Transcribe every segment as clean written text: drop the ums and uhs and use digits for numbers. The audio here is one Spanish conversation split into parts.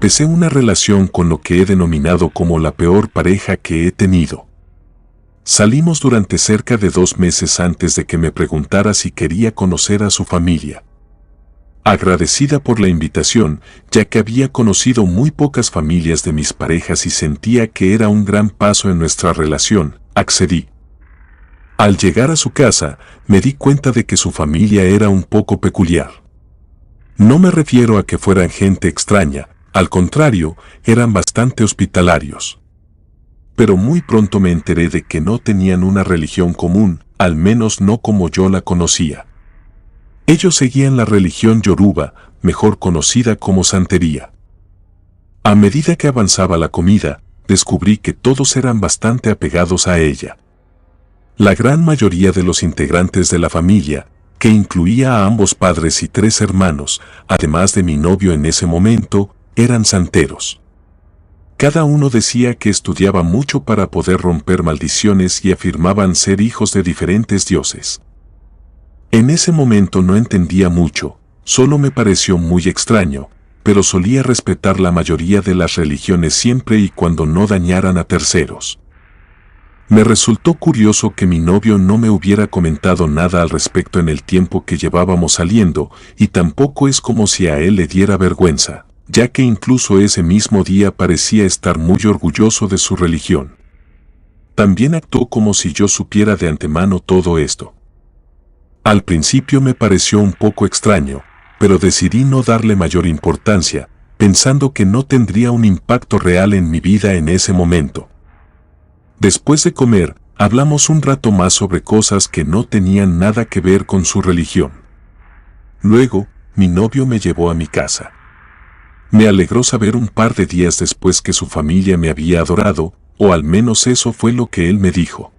empecé una relación con lo que he denominado como la peor pareja que he tenido. Salimos durante cerca de 2 meses antes de que me preguntara si quería conocer a su familia. Agradecida por la invitación, ya que había conocido muy pocas familias de mis parejas y sentía que era un gran paso en nuestra relación, accedí. Al llegar a su casa, me di cuenta de que su familia era un poco peculiar. No me refiero a que fueran gente extraña, al contrario, eran bastante hospitalarios. Pero muy pronto me enteré de que no tenían una religión común, al menos no como yo la conocía. Ellos seguían la religión yoruba, mejor conocida como santería. A medida que avanzaba la comida, descubrí que todos eran bastante apegados a ella. La gran mayoría de los integrantes de la familia, que incluía a ambos padres y 3 hermanos, además de mi novio en ese momento, eran santeros. Cada uno decía que estudiaba mucho para poder romper maldiciones y afirmaban ser hijos de diferentes dioses. En ese momento no entendía mucho, solo me pareció muy extraño, pero solía respetar la mayoría de las religiones siempre y cuando no dañaran a terceros. Me resultó curioso que mi novio no me hubiera comentado nada al respecto en el tiempo que llevábamos saliendo, y tampoco es como si a él le diera vergüenza, ya que incluso ese mismo día parecía estar muy orgulloso de su religión. También actuó como si yo supiera de antemano todo esto. Al principio me pareció un poco extraño, pero decidí no darle mayor importancia, pensando que no tendría un impacto real en mi vida en ese momento. Después de comer, hablamos un rato más sobre cosas que no tenían nada que ver con su religión. Luego, mi novio me llevó a mi casa. Me alegró saber un par de días después que su familia me había adorado, o al menos eso fue lo que él me dijo.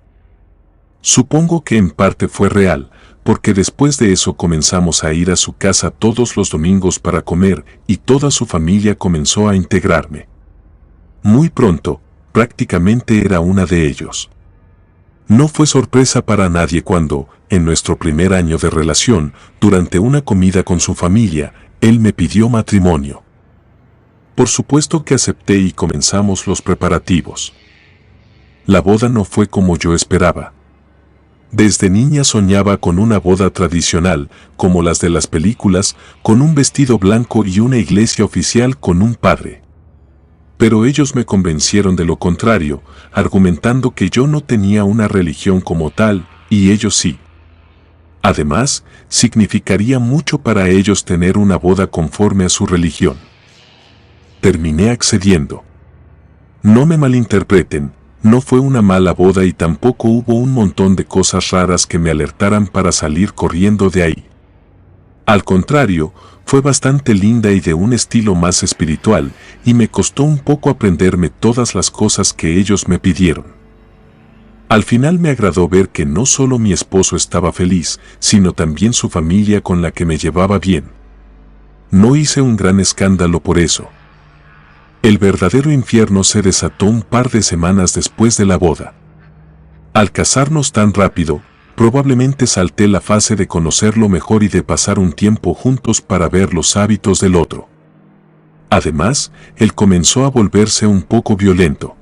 Supongo que en parte fue real, porque después de eso comenzamos a ir a su casa todos los domingos para comer y toda su familia comenzó a integrarme. Muy pronto, prácticamente era una de ellos. No fue sorpresa para nadie cuando, en nuestro primer año de relación, durante una comida con su familia, él me pidió matrimonio. Por supuesto que acepté y comenzamos los preparativos. La boda no fue como yo esperaba. Desde niña soñaba con una boda tradicional, como las de las películas, con un vestido blanco y una iglesia oficial con un padre. Pero ellos me convencieron de lo contrario, argumentando que yo no tenía una religión como tal, y ellos sí. Además, significaría mucho para ellos tener una boda conforme a su religión. Terminé accediendo. No me malinterpreten, no fue una mala boda y tampoco hubo un montón de cosas raras que me alertaran para salir corriendo de ahí. Al contrario, fue bastante linda y de un estilo más espiritual, y me costó un poco aprenderme todas las cosas que ellos me pidieron. Al final me agradó ver que no solo mi esposo estaba feliz, sino también su familia con la que me llevaba bien. No hice un gran escándalo por eso. El verdadero infierno se desató un par de semanas después de la boda. Al casarnos tan rápido, probablemente salté la fase de conocerlo mejor y de pasar un tiempo juntos para ver los hábitos del otro. Además, él comenzó a volverse un poco violento.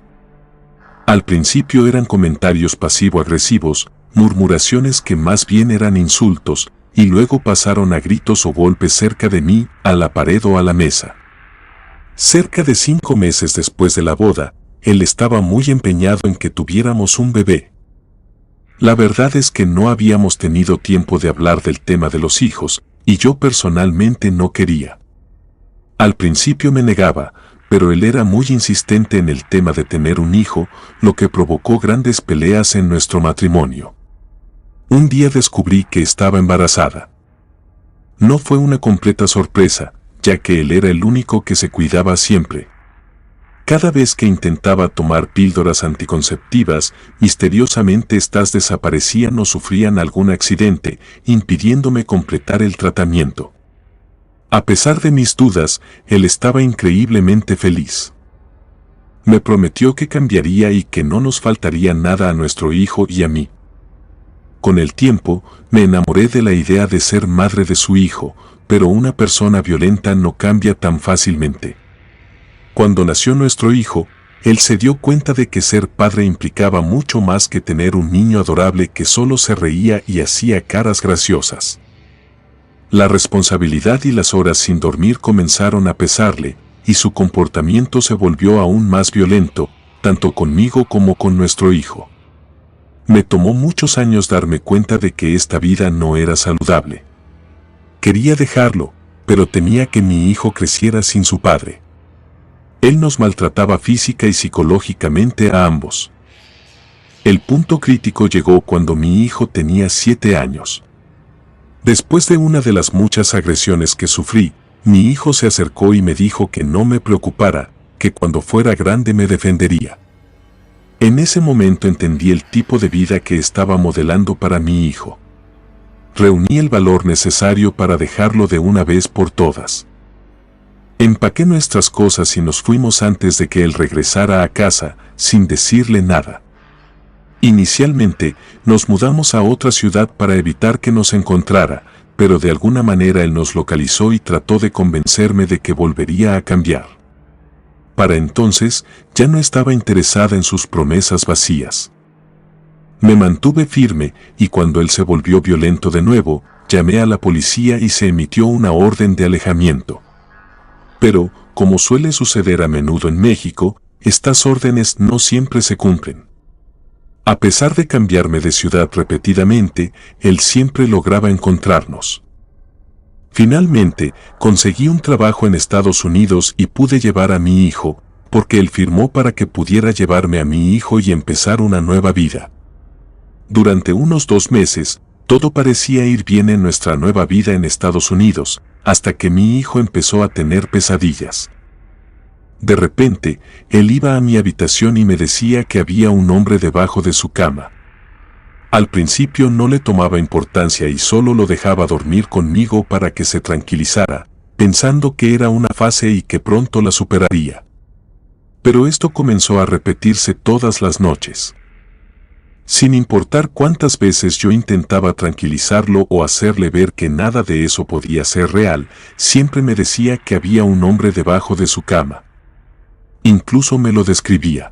Al principio eran comentarios pasivo-agresivos, murmuraciones que más bien eran insultos, y luego pasaron a gritos o golpes cerca de mí, a la pared o a la mesa. Cerca de 5 meses después de la boda, él estaba muy empeñado en que tuviéramos un bebé. La verdad es que no habíamos tenido tiempo de hablar del tema de los hijos, y yo personalmente no quería. Al principio me negaba, pero él era muy insistente en el tema de tener un hijo, lo que provocó grandes peleas en nuestro matrimonio. Un día descubrí que estaba embarazada. No fue una completa sorpresa, ya que él era el único que se cuidaba siempre. Cada vez que intentaba tomar píldoras anticonceptivas, misteriosamente estas desaparecían o sufrían algún accidente, impidiéndome completar el tratamiento. A pesar de mis dudas, él estaba increíblemente feliz. Me prometió que cambiaría y que no nos faltaría nada a nuestro hijo y a mí. Con el tiempo, me enamoré de la idea de ser madre de su hijo, pero una persona violenta no cambia tan fácilmente. Cuando nació nuestro hijo, él se dio cuenta de que ser padre implicaba mucho más que tener un niño adorable que solo se reía y hacía caras graciosas. La responsabilidad y las horas sin dormir comenzaron a pesarle, y su comportamiento se volvió aún más violento, tanto conmigo como con nuestro hijo. Me tomó muchos años darme cuenta de que esta vida no era saludable. Quería dejarlo, pero temía que mi hijo creciera sin su padre. Él nos maltrataba física y psicológicamente a ambos. El punto crítico llegó cuando mi hijo tenía 7 años. Después de una de las muchas agresiones que sufrí, mi hijo se acercó y me dijo que no me preocupara, que cuando fuera grande me defendería. En ese momento entendí el tipo de vida que estaba modelando para mi hijo. Reuní el valor necesario para dejarlo de una vez por todas. Empaqué nuestras cosas y nos fuimos antes de que él regresara a casa, sin decirle nada. Inicialmente, nos mudamos a otra ciudad para evitar que nos encontrara, pero de alguna manera él nos localizó y trató de convencerme de que volvería a cambiar. Para entonces, ya no estaba interesada en sus promesas vacías. Me mantuve firme y cuando él se volvió violento de nuevo, llamé a la policía y se emitió una orden de alejamiento. Pero, como suele suceder a menudo en México, estas órdenes no siempre se cumplen. A pesar de cambiarme de ciudad repetidamente, él siempre lograba encontrarnos. Finalmente, conseguí un trabajo en Estados Unidos y pude llevar a mi hijo, porque él firmó para que pudiera llevarme a mi hijo y empezar una nueva vida. Durante unos 2 meses, todo parecía ir bien en nuestra nueva vida en Estados Unidos, hasta que mi hijo empezó a tener pesadillas. De repente, él iba a mi habitación y me decía que había un hombre debajo de su cama. Al principio no le tomaba importancia y solo lo dejaba dormir conmigo para que se tranquilizara, pensando que era una fase y que pronto la superaría. Pero esto comenzó a repetirse todas las noches. Sin importar cuántas veces yo intentaba tranquilizarlo o hacerle ver que nada de eso podía ser real, siempre me decía que había un hombre debajo de su cama. Incluso me lo describía.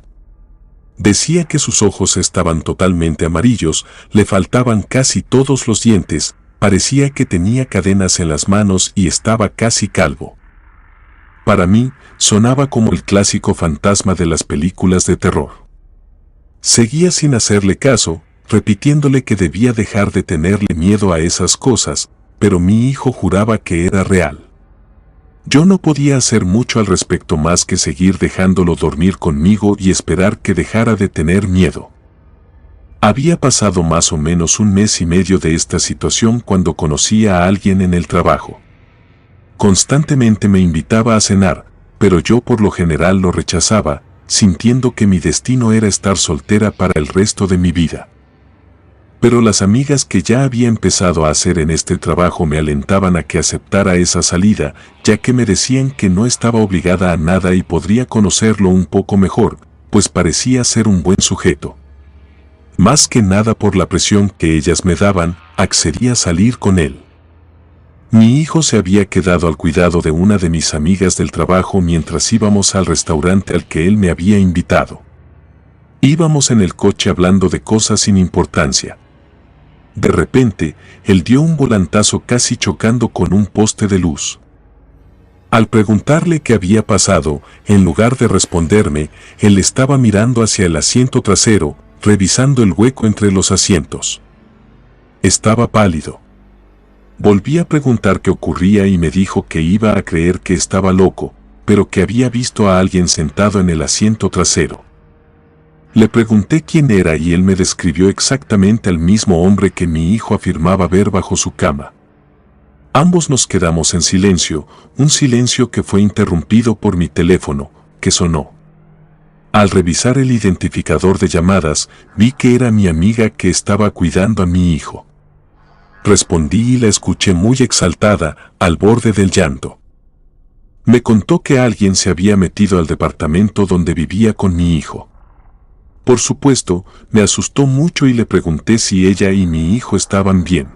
Decía que sus ojos estaban totalmente amarillos, le faltaban casi todos los dientes, parecía que tenía cadenas en las manos y estaba casi calvo. Para mí, sonaba como el clásico fantasma de las películas de terror. Seguía sin hacerle caso, repitiéndole que debía dejar de tenerle miedo a esas cosas, pero mi hijo juraba que era real. Yo no podía hacer mucho al respecto más que seguir dejándolo dormir conmigo y esperar que dejara de tener miedo. Había pasado más o menos 1 mes y medio de esta situación cuando conocí a alguien en el trabajo. Constantemente me invitaba a cenar, pero yo por lo general lo rechazaba, sintiendo que mi destino era estar soltera para el resto de mi vida. Pero las amigas que ya había empezado a hacer en este trabajo me alentaban a que aceptara esa salida, ya que me decían que no estaba obligada a nada y podría conocerlo un poco mejor, pues parecía ser un buen sujeto. Más que nada por la presión que ellas me daban, accedí a salir con él. Mi hijo se había quedado al cuidado de una de mis amigas del trabajo mientras íbamos al restaurante al que él me había invitado. Íbamos en el coche hablando de cosas sin importancia. De repente, él dio un volantazo casi chocando con un poste de luz. Al preguntarle qué había pasado, en lugar de responderme, él estaba mirando hacia el asiento trasero, revisando el hueco entre los asientos. Estaba pálido. Volví a preguntar qué ocurría y me dijo que iba a creer que estaba loco, pero que había visto a alguien sentado en el asiento trasero. Le pregunté quién era y él me describió exactamente al mismo hombre que mi hijo afirmaba ver bajo su cama. Ambos nos quedamos en silencio, un silencio que fue interrumpido por mi teléfono, que sonó. Al revisar el identificador de llamadas, vi que era mi amiga que estaba cuidando a mi hijo. Respondí y la escuché muy exaltada, al borde del llanto. Me contó que alguien se había metido al departamento donde vivía con mi hijo. Por supuesto, me asustó mucho y le pregunté si ella y mi hijo estaban bien.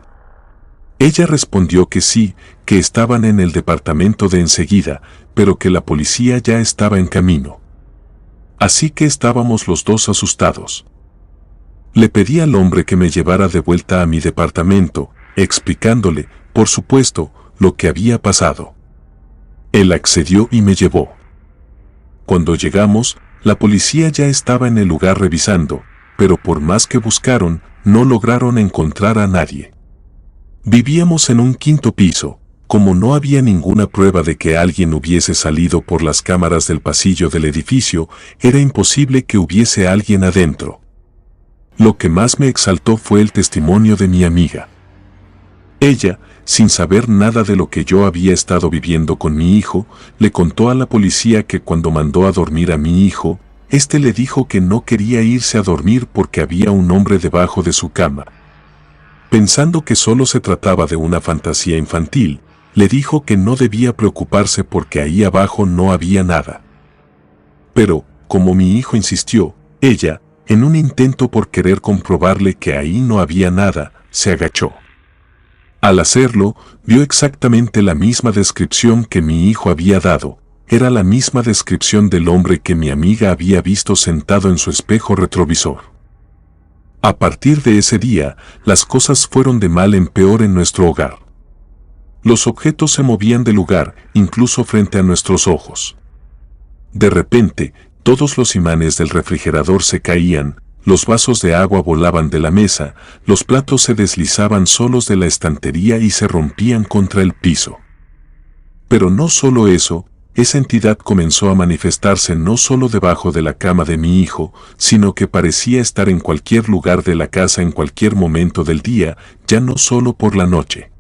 Ella respondió que sí, que estaban en el departamento de enseguida, pero que la policía ya estaba en camino. Así que estábamos los dos asustados. Le pedí al hombre que me llevara de vuelta a mi departamento, explicándole, por supuesto, lo que había pasado. Él accedió y me llevó. Cuando llegamos, la policía ya estaba en el lugar revisando, pero por más que buscaron, no lograron encontrar a nadie. Vivíamos en un quinto piso. Como no había ninguna prueba de que alguien hubiese salido por las cámaras del pasillo del edificio, era imposible que hubiese alguien adentro. Lo que más me exaltó fue el testimonio de mi amiga. Ella, sin saber nada de lo que yo había estado viviendo con mi hijo, le contó a la policía que cuando mandó a dormir a mi hijo, éste le dijo que no quería irse a dormir porque había un hombre debajo de su cama. Pensando que solo se trataba de una fantasía infantil, le dijo que no debía preocuparse porque ahí abajo no había nada. Pero, como mi hijo insistió, ella, en un intento por querer comprobarle que ahí no había nada, se agachó. Al hacerlo, vio exactamente la misma descripción que mi hijo había dado. Era la misma descripción del hombre que mi amiga había visto sentado en su espejo retrovisor. A partir de ese día, las cosas fueron de mal en peor en nuestro hogar. Los objetos se movían de lugar, incluso frente a nuestros ojos. De repente, todos los imanes del refrigerador se caían, los vasos de agua volaban de la mesa, los platos se deslizaban solos de la estantería y se rompían contra el piso. Pero no solo eso, esa entidad comenzó a manifestarse no solo debajo de la cama de mi hijo, sino que parecía estar en cualquier lugar de la casa en cualquier momento del día, ya no solo por la noche.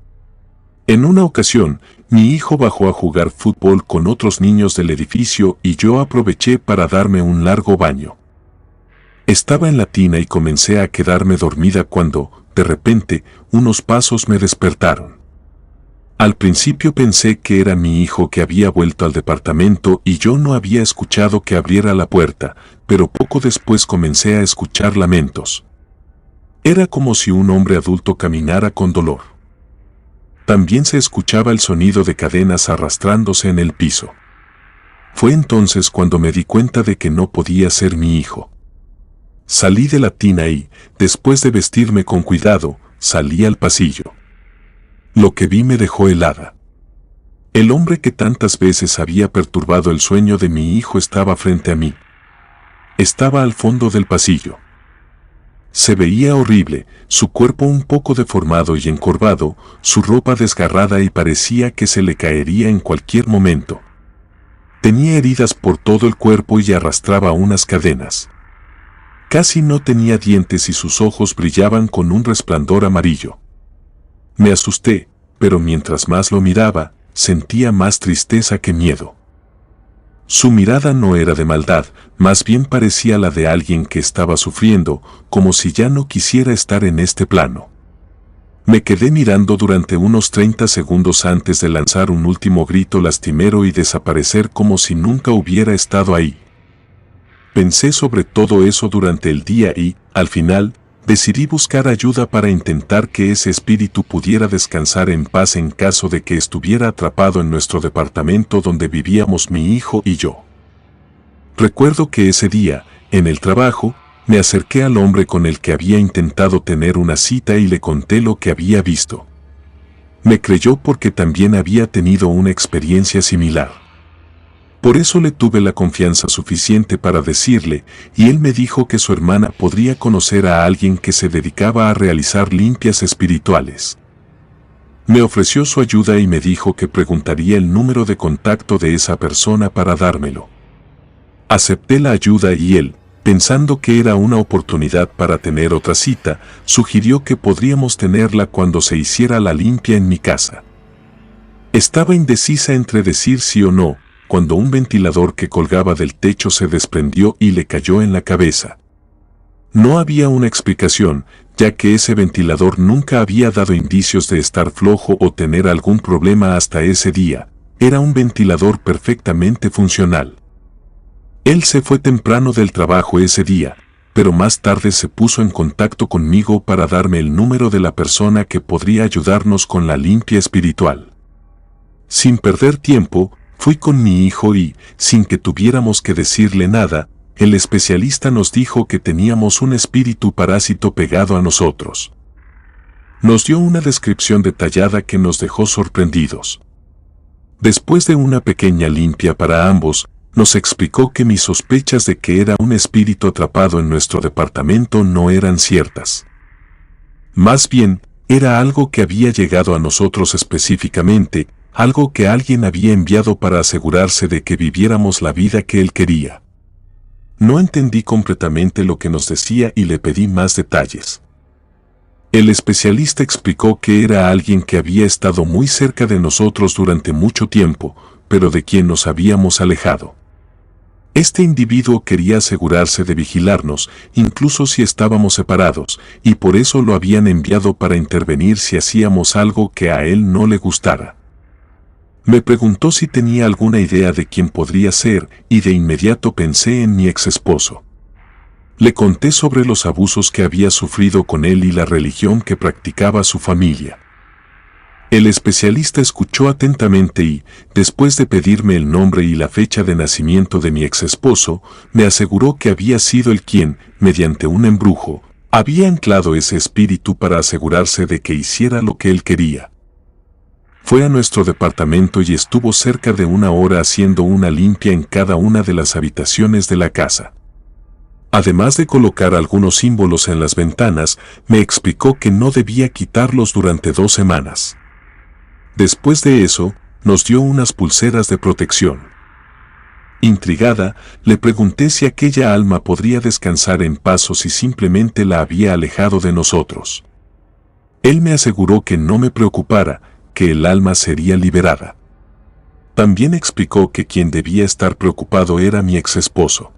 En una ocasión, mi hijo bajó a jugar fútbol con otros niños del edificio y yo aproveché para darme un largo baño. Estaba en la tina y comencé a quedarme dormida cuando, de repente, unos pasos me despertaron. Al principio pensé que era mi hijo que había vuelto al departamento y yo no había escuchado que abriera la puerta, pero poco después comencé a escuchar lamentos. Era como si un hombre adulto caminara con dolor. También se escuchaba el sonido de cadenas arrastrándose en el piso. Fue entonces cuando me di cuenta de que no podía ser mi hijo. Salí de la tina y, después de vestirme con cuidado, salí al pasillo. Lo que vi me dejó helada. El hombre que tantas veces había perturbado el sueño de mi hijo estaba frente a mí. Estaba al fondo del pasillo. Se veía horrible, su cuerpo un poco deformado y encorvado, su ropa desgarrada y parecía que se le caería en cualquier momento. Tenía heridas por todo el cuerpo y arrastraba unas cadenas. Casi no tenía dientes y sus ojos brillaban con un resplandor amarillo. Me asusté, pero mientras más lo miraba, sentía más tristeza que miedo. Su mirada no era de maldad, más bien parecía la de alguien que estaba sufriendo, como si ya no quisiera estar en este plano. Me quedé mirando durante unos 30 segundos antes de lanzar un último grito lastimero y desaparecer como si nunca hubiera estado ahí. Pensé sobre todo eso durante el día y, al final, decidí buscar ayuda para intentar que ese espíritu pudiera descansar en paz en caso de que estuviera atrapado en nuestro departamento donde vivíamos mi hijo y yo. Recuerdo que ese día, en el trabajo, me acerqué al hombre con el que había intentado tener una cita y le conté lo que había visto. Me creyó porque también había tenido una experiencia similar. Por eso le tuve la confianza suficiente para decirle, y él me dijo que su hermana podría conocer a alguien que se dedicaba a realizar limpias espirituales. Me ofreció su ayuda y me dijo que preguntaría el número de contacto de esa persona para dármelo. Acepté la ayuda y él, pensando que era una oportunidad para tener otra cita, sugirió que podríamos tenerla cuando se hiciera la limpia en mi casa. Estaba indecisa entre decir sí o no, cuando un ventilador que colgaba del techo se desprendió y le cayó en la cabeza. No había una explicación, ya que ese ventilador nunca había dado indicios de estar flojo o tener algún problema hasta ese día. Era un ventilador perfectamente funcional. Él se fue temprano del trabajo ese día, pero más tarde se puso en contacto conmigo para darme el número de la persona que podría ayudarnos con la limpia espiritual. Sin perder tiempo, fui con mi hijo y, sin que tuviéramos que decirle nada, el especialista nos dijo que teníamos un espíritu parásito pegado a nosotros. Nos dio una descripción detallada que nos dejó sorprendidos. Después de una pequeña limpia para ambos, nos explicó que mis sospechas de que era un espíritu atrapado en nuestro departamento no eran ciertas. Más bien, era algo que había llegado a nosotros específicamente, algo que alguien había enviado para asegurarse de que viviéramos la vida que él quería. No entendí completamente lo que nos decía y le pedí más detalles. El especialista explicó que era alguien que había estado muy cerca de nosotros durante mucho tiempo, pero de quien nos habíamos alejado. Este individuo quería asegurarse de vigilarnos, incluso si estábamos separados, y por eso lo habían enviado para intervenir si hacíamos algo que a él no le gustara. Me preguntó si tenía alguna idea de quién podría ser, y de inmediato pensé en mi ex esposo. Le conté sobre los abusos que había sufrido con él y la religión que practicaba su familia. El especialista escuchó atentamente y, después de pedirme el nombre y la fecha de nacimiento de mi ex esposo, me aseguró que había sido él quien, mediante un embrujo, había anclado ese espíritu para asegurarse de que hiciera lo que él quería. Fue a nuestro departamento y estuvo cerca de 1 hora haciendo una limpia en cada una de las habitaciones de la casa. Además de colocar algunos símbolos en las ventanas, me explicó que no debía quitarlos durante 2 semanas. Después de eso, nos dio unas pulseras de protección. Intrigada, le pregunté si aquella alma podría descansar en paz o si simplemente la había alejado de nosotros. Él me aseguró que no me preocupara, que el alma sería liberada. También explicó que quien debía estar preocupado era mi ex esposo.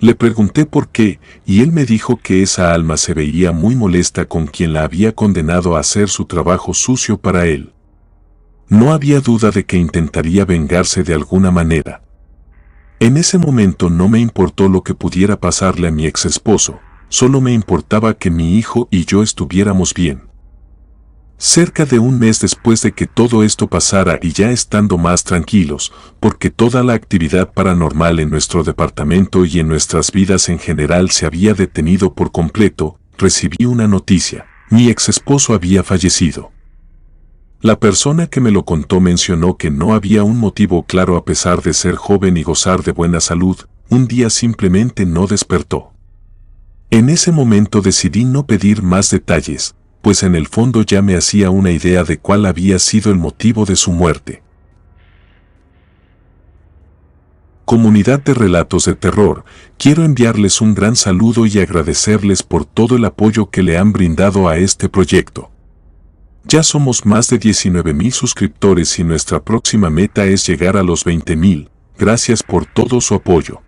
Le pregunté por qué, y él me dijo que esa alma se veía muy molesta con quien la había condenado a hacer su trabajo sucio para él. No había duda de que intentaría vengarse de alguna manera. En ese momento no me importó lo que pudiera pasarle a mi ex esposo, solo me importaba que mi hijo y yo estuviéramos bien. Cerca de 1 mes después de que todo esto pasara y ya estando más tranquilos, porque toda la actividad paranormal en nuestro departamento y en nuestras vidas en general se había detenido por completo, recibí una noticia: mi ex esposo había fallecido. La persona que me lo contó mencionó que no había un motivo claro a pesar de ser joven y gozar de buena salud, un día simplemente no despertó. En ese momento decidí no pedir más detalles, pues en el fondo ya me hacía una idea de cuál había sido el motivo de su muerte. Comunidad de Relatos de Terror, quiero enviarles un gran saludo y agradecerles por todo el apoyo que le han brindado a este proyecto. Ya somos más de 19,000 suscriptores y nuestra próxima meta es llegar a los 20,000. Gracias por todo su apoyo.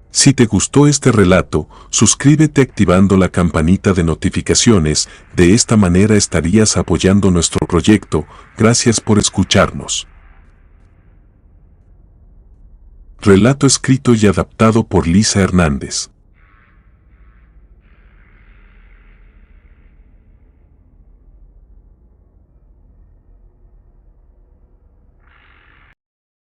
Si te gustó este relato, suscríbete activando la campanita de notificaciones, de esta manera estarías apoyando nuestro proyecto. Gracias por escucharnos. Relato escrito y adaptado por Lisa Hernández.